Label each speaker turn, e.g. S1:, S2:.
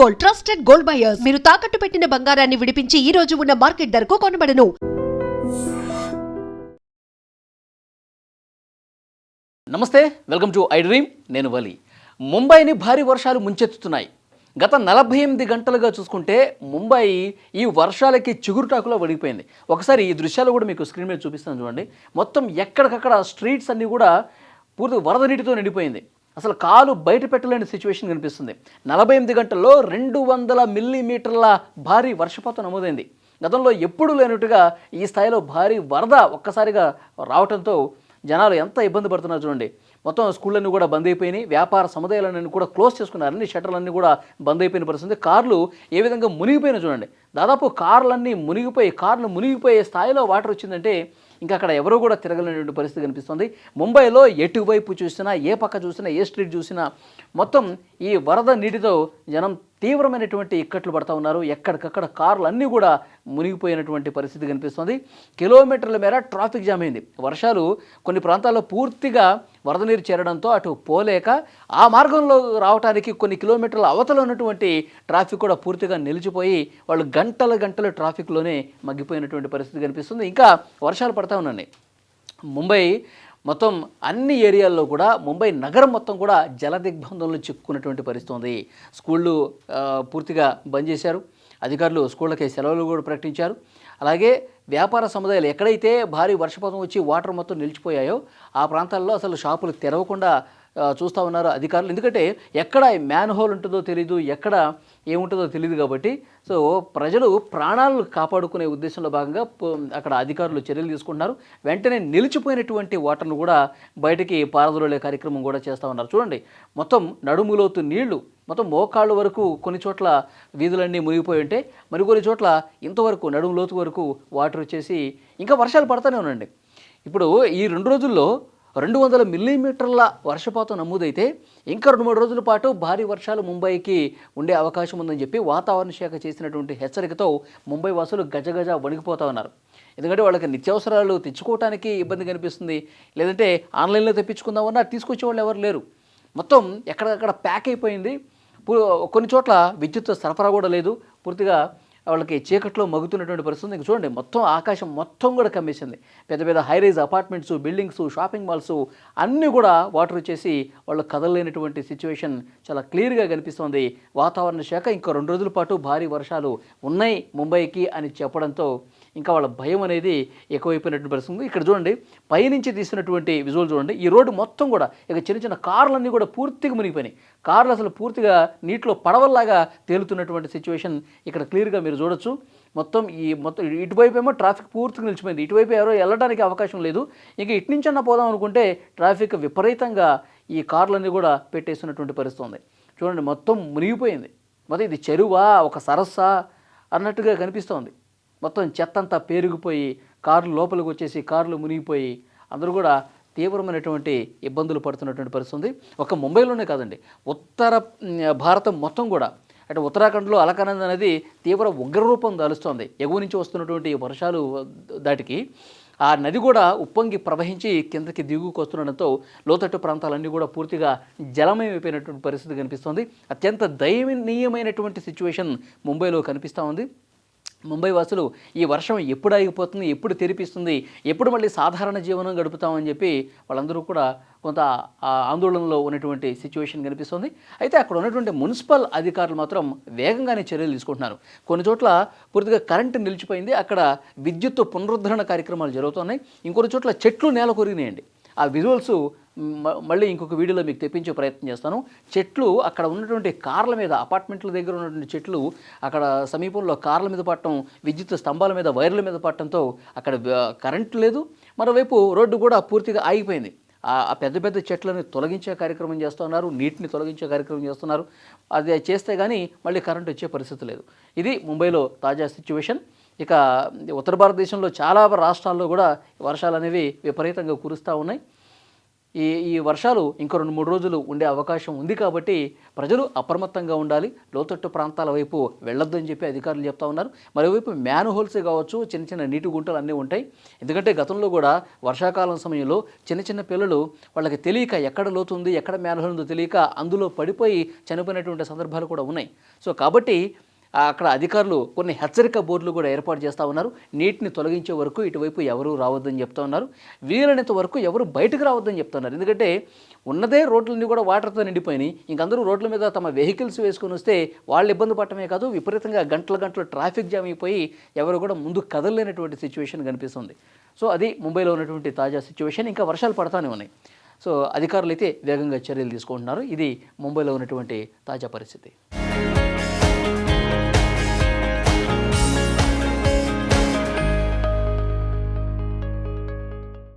S1: Gold, trusted gold buyers. మీరు తాకట్టు పెట్టిన బంగారాన్ని విడిపించి ఈ రోజు ఉన్న మార్కెట్ ధరకు కొనబడను.
S2: నమస్తే, వెల్కమ్ టు ఐ డ్రీమ్. నేను వలి. ముంబైని భారీ వర్షాలు ముంచెత్తుతున్నాయి. గత 48 గంటలుగా చూసుకుంటే ముంబై ఈ వర్షాలకి చిగురుటాకులో వడిగిపోయింది. ఒకసారి ఈ దృశ్యాలు కూడా మీకు స్క్రీన్ మీద చూపిస్తాను చూడండి. మొత్తం ఎక్కడికక్కడ స్ట్రీట్స్ అన్నీ కూడా పూర్తి వరద నీటితో నిండిపోయింది. అసలు కాలు బయట పెట్టలేని సిచ్యువేషన్ కనిపిస్తుంది. 48 గంటల్లో 200 మిల్లీమీటర్ల భారీ వర్షపాతం నమోదైంది. గతంలో ఎప్పుడూ లేనట్టుగా ఈ స్థాయిలో భారీ వరద ఒక్కసారిగా రావడంతో జనాలు ఎంత ఇబ్బంది పడుతున్నారు చూడండి. మొత్తం స్కూళ్ళన్నీ కూడా బంద్ అయిపోయినాయి. వ్యాపార సముదాయాలన్నీ కూడా క్లోజ్ చేసుకున్నారు. అన్ని షట్టర్లన్నీ కూడా బంద్ అయిపోయిన పరిస్థితి. కార్లు ఏ విధంగా మునిగిపోయినా చూడండి. దాదాపు కార్లు మునిగిపోయే స్థాయిలో వాటర్ వచ్చిందంటే ఇంకా అక్కడ ఎవరూ కూడా తిరగలేనటువంటి పరిస్థితి కనిపిస్తుంది. ముంబైలో ఎటువైపు చూసినా, ఏ పక్క చూసినా, ఏ స్ట్రీట్ చూసినా మొత్తం ఈ వరద నీటితో జనం తీవ్రమైనటువంటి ఇక్కట్లు పడుతూ ఉన్నారు. ఎక్కడికక్కడ కార్లు అన్నీ కూడా మునిగిపోయినటువంటి పరిస్థితి కనిపిస్తుంది. కిలోమీటర్ల మేర ట్రాఫిక్ జామ్ అయింది. వర్షాలు కొన్ని ప్రాంతాల్లో పూర్తిగా వరద నీరు చేరడంతో అటు పోలేక ఆ మార్గంలో రావడానికి కొన్ని కిలోమీటర్ల అవతల ఉన్నటువంటి ట్రాఫిక్ కూడా పూర్తిగా నిలిచిపోయి వాళ్ళు గంటలు ట్రాఫిక్లోనే మగ్గిపోయినటువంటి పరిస్థితి కనిపిస్తుంది. ఇంకా వర్షాలు పడతా ఉన్నాయి. ముంబై మొత్తం అన్ని ఏరియాల్లో కూడా ముంబై నగరం మొత్తం కూడా జల దిగ్బంధంలో చిక్కుకున్నటువంటి పరిస్థితి ఉంది. స్కూళ్ళు పూర్తిగా బంద్ చేశారు. అధికారులు స్కూళ్ళకి సెలవులు కూడా ప్రకటించారు. అలాగే వ్యాపార సముదాయాలు ఎక్కడైతే భారీ వర్షపాతం వచ్చి వాటర్ మొత్తం నిలిచిపోయాయో ఆ ప్రాంతాల్లో అసలు షాపులు తెరవకుండా చూస్తూ ఉన్నారు అధికారులు. ఎందుకంటే ఎక్కడ మ్యాన్ హోల్ ఉంటుందో తెలీదు, ఎక్కడ ఏముంటుందో తెలియదు. కాబట్టి సో ప్రజలు ప్రాణాలు కాపాడుకునే ఉద్దేశంలో భాగంగా అక్కడ అధికారులు చర్యలు తీసుకుంటున్నారు. వెంటనే నిలిచిపోయినటువంటి వాటర్ను కూడా బయటికి పారదోలే కార్యక్రమం కూడా చేస్తూ ఉన్నారు. చూడండి, మొత్తం నడుములోతు నీళ్లు మొత్తం మోకాళ్ళు వరకు కొన్ని చోట్ల వీధులన్నీ మునిగిపోయి ఉంటే మరికొన్ని చోట్ల ఇంతవరకు నడుము లోతు వరకు వాటర్ వచ్చేసి ఇంకా వర్షాలు పడతానే ఉండండి. ఇప్పుడు ఈ 2 రోజుల్లో 200 మిల్లీమీటర్ల వర్షపాతం నమోదైతే ఇంకా 2-3 రోజుల పాటు భారీ వర్షాలు ముంబైకి ఉండే అవకాశం ఉందని చెప్పి వాతావరణ శాఖ చేసినటువంటి హెచ్చరికతో ముంబై వాసులు గజగజ వణికిపోతూ ఉన్నారు. ఎందుకంటే వాళ్ళకి నిత్యావసరాలు తెచ్చుకోవడానికి ఇబ్బంది కనిపిస్తుంది. లేదంటే ఆన్లైన్లో తెప్పించుకుందామన్నా తీసుకొచ్చే వాళ్ళు ఎవరు లేరు. మొత్తం ఎక్కడెక్కడ ప్యాక్ అయిపోయింది. కొన్ని చోట్ల విద్యుత్ సరఫరా కూడా లేదు. పూర్తిగా వాళ్ళకి చీకట్లో మగ్గుతున్నటువంటి పరిస్థితి. ఇంక చూడండి, మొత్తం ఆకాశం మొత్తం కూడా కమ్మేసింది. పెద్ద పెద్ద high-rise apartments, buildings, shopping malls అన్నీ కూడా వాటర్ వచ్చేసి వాళ్ళు కదలలేనటువంటి సిచ్యువేషన్ చాలా క్లియర్గా కనిపిస్తుంది. వాతావరణ శాఖ ఇంకా 2 రోజుల పాటు భారీ వర్షాలు ఉన్నాయి ముంబైకి అని చెప్పడంతో ఇంకా వాళ్ళ భయం అనేది ఎక్కువైపోయినటువంటి పరిస్థితి. ఇక్కడ చూడండి, పైనుంచి తీసినటువంటి విజువల్ చూడండి. ఈ రోడ్డు మొత్తం కూడా ఇక చిన్న కార్లన్నీ కూడా పూర్తిగా మునిగిపోయినాయి. కార్లు అసలు పూర్తిగా నీటిలో పడవల్లాగా తేలుతున్నటువంటి సిచ్యువేషన్ ఇక్కడ క్లియర్గా మీరు చూడొచ్చు. మొత్తం ఇటువైపు ఏమో ట్రాఫిక్ పూర్తిగా నిలిచిపోయింది. ఇటువైపు ఎవరో వెళ్ళడానికి అవకాశం లేదు. ఇక ఇటు నుంచన్నా పోదాం అనుకుంటే ట్రాఫిక్ విపరీతంగా ఈ కార్లన్నీ కూడా పెట్టేస్తున్నటువంటి పరిస్థితి ఉంది. చూడండి, మొత్తం మునిగిపోయింది. మొత్తం ఇది చెరువా, ఒక సరస్సా అన్నట్టుగా కనిపిస్తోంది. మొత్తం చెత్త అంతా పేరుకుపోయి కార్లు లోపలికి వచ్చేసి కార్లు మునిగిపోయి అందరూ కూడా తీవ్రమైనటువంటి ఇబ్బందులు పడుతున్నటువంటి పరిస్థితి ఉంది. ఒక ముంబైలోనే కాదండి, ఉత్తర భారతం మొత్తం కూడా అంటే ఉత్తరాఖండ్లో అలకనంద అనేది తీవ్ర ఉగ్రరూపం దాలుస్తోంది. ఎగువ నుంచి వస్తున్నటువంటి వర్షాలు దాటికి ఆ నది కూడా ఉప్పొంగి ప్రవహించి కిందకి దిగుకు వస్తుండడంతో లోతట్టు ప్రాంతాలన్నీ కూడా పూర్తిగా జలమయమైపోయినటువంటి పరిస్థితి కనిపిస్తోంది. అత్యంత దయనీయమైనటువంటి సిచ్యువేషన్ ముంబైలో కనిపిస్తూ ఉంది. ముంబై వాసులు ఈ వర్షం ఎప్పుడు ఆగిపోతుంది, ఎప్పుడు తెరిపిస్తుంది, ఎప్పుడు మళ్ళీ సాధారణ జీవనం గడుపుతామని చెప్పి వాళ్ళందరూ కూడా కొంత ఆందోళనలో ఉన్నటువంటి సిచ్యువేషన్ కనిపిస్తుంది. అయితే అక్కడ ఉన్నటువంటి మున్సిపల్ అధికారులు మాత్రం వేగంగానే చర్యలు తీసుకుంటున్నారు. కొన్ని చోట్ల పూర్తిగా కరెంటు నిలిచిపోయింది. అక్కడ విద్యుత్ పునరుద్ధరణ కార్యక్రమాలు జరుగుతున్నాయి. ఇంకొన్ని చోట్ల చెట్లు నేల కొరిగినాయండి. ఆ విజువల్స్ మళ్ళీ ఇంకొక వీడియోలో మీకు తెప్పించే ప్రయత్నం చేస్తాను. చెట్లు అక్కడ ఉన్నటువంటి కార్ల మీద, అపార్ట్మెంట్ల దగ్గర ఉన్నటువంటి చెట్లు అక్కడ సమీపంలో కార్ల మీద పడటం, విద్యుత్ స్తంభాల మీద, వైర్ల మీద పడటంతో అక్కడ కరెంటు లేదు. మరోవైపు రోడ్డు కూడా పూర్తిగా ఆగిపోయింది. ఆ పెద్ద పెద్ద చెట్లను తొలగించే కార్యక్రమం చేస్తున్నారు, నీటిని తొలగించే కార్యక్రమం చేస్తున్నారు. అది చేస్తే కానీ మళ్ళీ కరెంటు వచ్చే పరిస్థితి లేదు. ఇది ముంబైలో తాజా సిచ్యువేషన్. ఇక ఉత్తర భారతదేశంలో చాలా రాష్ట్రాల్లో కూడా వర్షాలు అనేవి విపరీతంగా కురుస్తూ ఉన్నాయి. ఈ వర్షాలు ఇంకో 2-3 రోజులు ఉండే అవకాశం ఉంది కాబట్టి ప్రజలు అప్రమత్తంగా ఉండాలి, లోతట్టు ప్రాంతాల వైపు వెళ్ళొద్దని చెప్పి అధికారులు చెప్తా ఉన్నారు. మరోవైపు మ్యాన్ హోల్స్ కావచ్చు, చిన్న చిన్న నీటి గుంటలు అన్నీ ఉంటాయి. ఎందుకంటే గతంలో కూడా వర్షాకాలం సమయంలో చిన్న చిన్న పిల్లలు వాళ్ళకి తెలియక ఎక్కడ లోతు ఉంది, ఎక్కడ మ్యాన్ హోల్ ఉందో తెలియక అందులో పడిపోయి చనిపోయినటువంటి సందర్భాలు కూడా ఉన్నాయి. సో కాబట్టి అక్కడ అధికారులు కొన్ని హెచ్చరిక బోర్డులు కూడా ఏర్పాటు చేస్తూ ఉన్నారు. నీటిని తొలగించే వరకు ఇటువైపు ఎవరు రావద్దని చెప్తా ఉన్నారు. వీలైనంత వరకు ఎవరు బయటకు రావద్దని చెప్తున్నారు. ఎందుకంటే ఉన్నదే రోడ్లన్నీ కూడా వాటర్తో నిండిపోయినాయి. ఇంకందరూ రోడ్ల మీద తమ వెహికల్స్ వేసుకొని వస్తే వాళ్ళు ఇబ్బంది పడటమే కాదు, విపరీతంగా గంటలు ట్రాఫిక్ జామ్ అయిపోయి ఎవరు కూడా ముందు కదలలేనటువంటి సిచ్యువేషన్ కనిపిస్తుంది. సో అది ముంబైలో ఉన్నటువంటి తాజా సిచ్యువేషన్. ఇంకా వర్షాలు పడతానే ఉన్నాయి. సో అధికారులు అయితే వేగంగా చర్యలు తీసుకుంటున్నారు. ఇది ముంబైలో ఉన్నటువంటి తాజా పరిస్థితి.